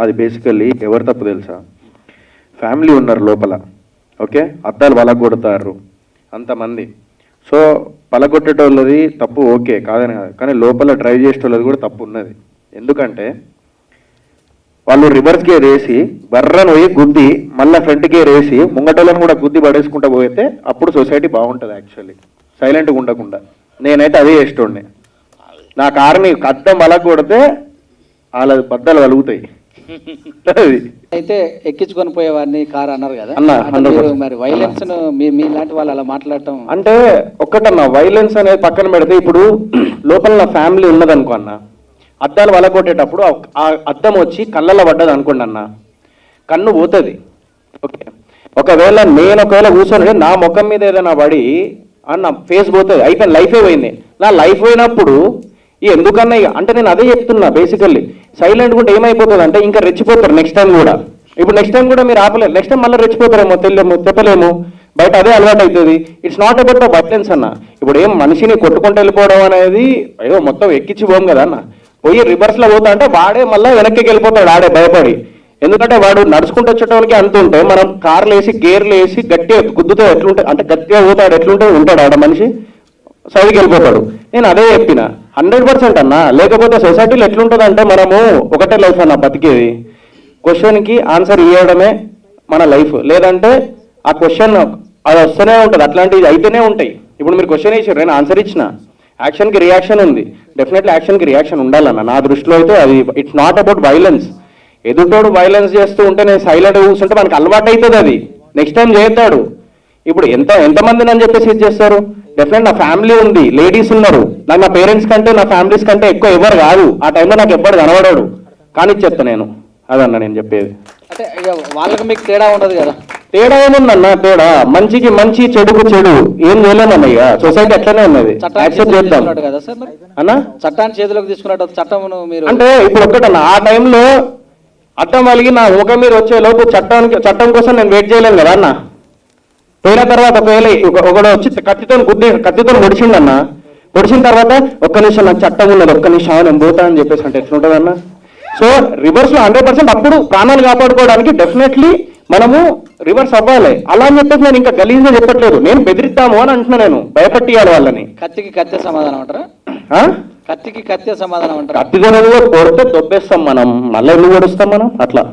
అది బేసికల్లీ ఎవరు తప్పు తెలుసా? ఫ్యామిలీ ఉన్నారు లోపల, ఓకే, అద్దాలు పలగొడతారు అంతమంది. సో పలగొట్టేటోళ్ళది తప్పు ఓకే కాదని కాదు, కానీ లోపల డ్రైవ్ చేసేటోళ్ళది కూడా తప్పు ఉన్నది. ఎందుకంటే వాళ్ళు రివర్స్ గేర్ వేసి బర్రను పోయి గుద్ది మళ్ళీ ఫ్రంట్ గేర్ వేసి ముంగటోళ్ళని కూడా గుద్ది పడేసుకుంటూ పోతే అప్పుడు సొసైటీ బాగుంటుంది. యాక్చువల్లీ సైలెంట్గా ఉండకుండా నేనైతే అదే చేస్తుండే. నా కారుని అద్దం పలగొడితే వాళ్ళ బద్దలు కలుగుతాయి. అయితే ఎక్కించుకొని పోయేవాడిని కారు అన్నారు కదా మరి వైలెన్స్ మీ లాంటి వాళ్ళు అలా మాట్లాడటం అంటే ఒక్కటన్నా, వైలెన్స్ అనేది పక్కన పెడితే ఇప్పుడు లోపల నా ఫ్యామిలీ ఉన్నదనుకో అన్న, అద్దాలు వలగొట్టేటప్పుడు ఆ అద్దం వచ్చి కళ్ళల్లో పడ్డది అనుకోండి అన్న, కన్ను పోతుంది. ఓకే, ఒకవేళ కూర్చొని నా ముఖం మీద ఏదైనా పడి అన్న ఫేస్ పోతుంది, అయిపోయింది, లైఫే పోయింది. నా లైఫ్ పోయినప్పుడు ఎందుకన్నా అంటే నేను అదే చెప్తున్నా. బేసికల్లీ సైలెంట్ కూడా ఏమైపోతుంది అంటే ఇంకా రెచ్చిపోతారు నెక్స్ట్ టైం కూడా. ఇప్పుడు నెక్స్ట్ టైం కూడా మీరు ఆపలేరు, నెక్స్ట్ టైం మళ్ళీ రెచ్చిపోతారేమో, చెప్పలేము, బయట అదే అలవాటు అవుతుంది. It's not about the violence అన్న. ఇప్పుడు ఏం మనిషిని కొట్టుకుంటూ వెళ్ళిపోవడం అనేది ఏదో మొత్తం ఎక్కించి పోం కదా అన్న. పోయి రివర్స్లో పోతా అంటే వాడే మళ్ళీ వెనక్కి వెళ్ళిపోతాడు ఆడే భయపడి. ఎందుకంటే వాడు నడుచుకుంటూ వచ్చేటోళ్ళకి అంత ఉంటే మనం కార్లు వేసి గేర్లు వేసి గట్టిగా గుద్దుతో ఎట్లుంటాయి అంటే గట్టిగా పోతాడు, ఎట్లుంటే ఉంటాడు ఆడ మనిషి, సైడ్కి వెళ్ళిపోతాడు. నేను అదే చెప్పిన 100% అన్నా. లేకపోతే సొసైటీలో ఎట్లుంటుంది అంటే మనము ఒకటే లైఫ్ అన్న బతికేది, క్వశ్చన్కి ఆన్సర్ ఇవ్వడమే మన లైఫ్. లేదంటే ఆ క్వశ్చన్ అది వస్తూనే ఉంటుంది, అట్లాంటివి అయితేనే ఉంటాయి. ఇప్పుడు మీరు క్వశ్చన్ వేసారు, నేను ఆన్సర్ ఇచ్చిన, యాక్షన్కి రియాక్షన్ ఉంది, డెఫినెట్లీ యాక్షన్కి రియాక్షన్ ఉండాలన్న. నా దృష్టిలో అయితే అది ఇట్స్ నాట్ అబౌట్ వైలెన్స్. ఎదుటోడు వైలెన్స్ చేస్తూ ఉంటే నేను సైలెంట్గా కూర్చుంటే మనకు అలవాటు అవుతుంది, అది నెక్స్ట్ టైం చేస్తాడు. ఇప్పుడు ఎంతమందిని అని చెప్పేసి ఇది చేస్తారు. డెఫినెట్ నా ఫ్యామిలీ ఉంది, లేడీస్ ఉన్నారు, నాకు నా పేరెంట్స్ కంటే నా ఫ్యామిలీస్ కంటే ఎక్కువ ఎవరు కాదు. ఆ టైంలో నాకు ఎవ్వరు కనబడాడు, కానీ చెప్తా నేను అదన్నా నేను చెప్పేది. అంటే వాళ్ళకి మీకు తేడా ఉండదు కదా? తేడా ఏముందన్న, తేడా మంచికి మంచి చెడుకు చెడు ఏం చేయలేమన్న. ఇక సొసైటీ అట్లనే ఉన్నది, యాక్సెప్ట్ చేద్దాం కదా సార్. అన్న చట్టాన్ని చేతిలోకి తీసుకున్నట్టు చట్టం మీరు అంటే ఇప్పుడు ఒక్కటన్న, ఆ టైంలో అర్థం కలిగి నా ముఖం మీద వచ్చే లోపు చట్టం కోసం నేను వెయిట్ చేయలేను కదా అన్న. పోయిన తర్వాత ఒకవేళ ఒకడు వచ్చి కత్తితో పొడిచిండన్న, పొడిచిన తర్వాత ఒక్క నిమిషం నాకు చట్టం ఉన్నది, ఒక్క నిమిషం నేను పోతా అని చెప్పేసి అంటే ఎట్లుంటుందన్న. సో రివర్స్లో 100% అప్పుడు ప్రాణాలు కాపాడుకోవడానికి డెఫినెట్లీ మనము రివర్స్ అవ్వాలి. అలా అని చెప్పేసి నేను ఇంకా గలీజ్గా చెప్పట్లేదు, నేను బెదిరిద్దాము అని అంటున్నా, నేను భయపట్టియాలి వాళ్ళని. కత్తికి కత్తే సమాధానం అంటారా? కత్తికి కత్తే సమాధానం అంటారా? కత్తితో కొడితే దొబ్బేస్తాం మనం, మళ్ళీ ఎందుకు కొడుస్తాం మనం అట్లా.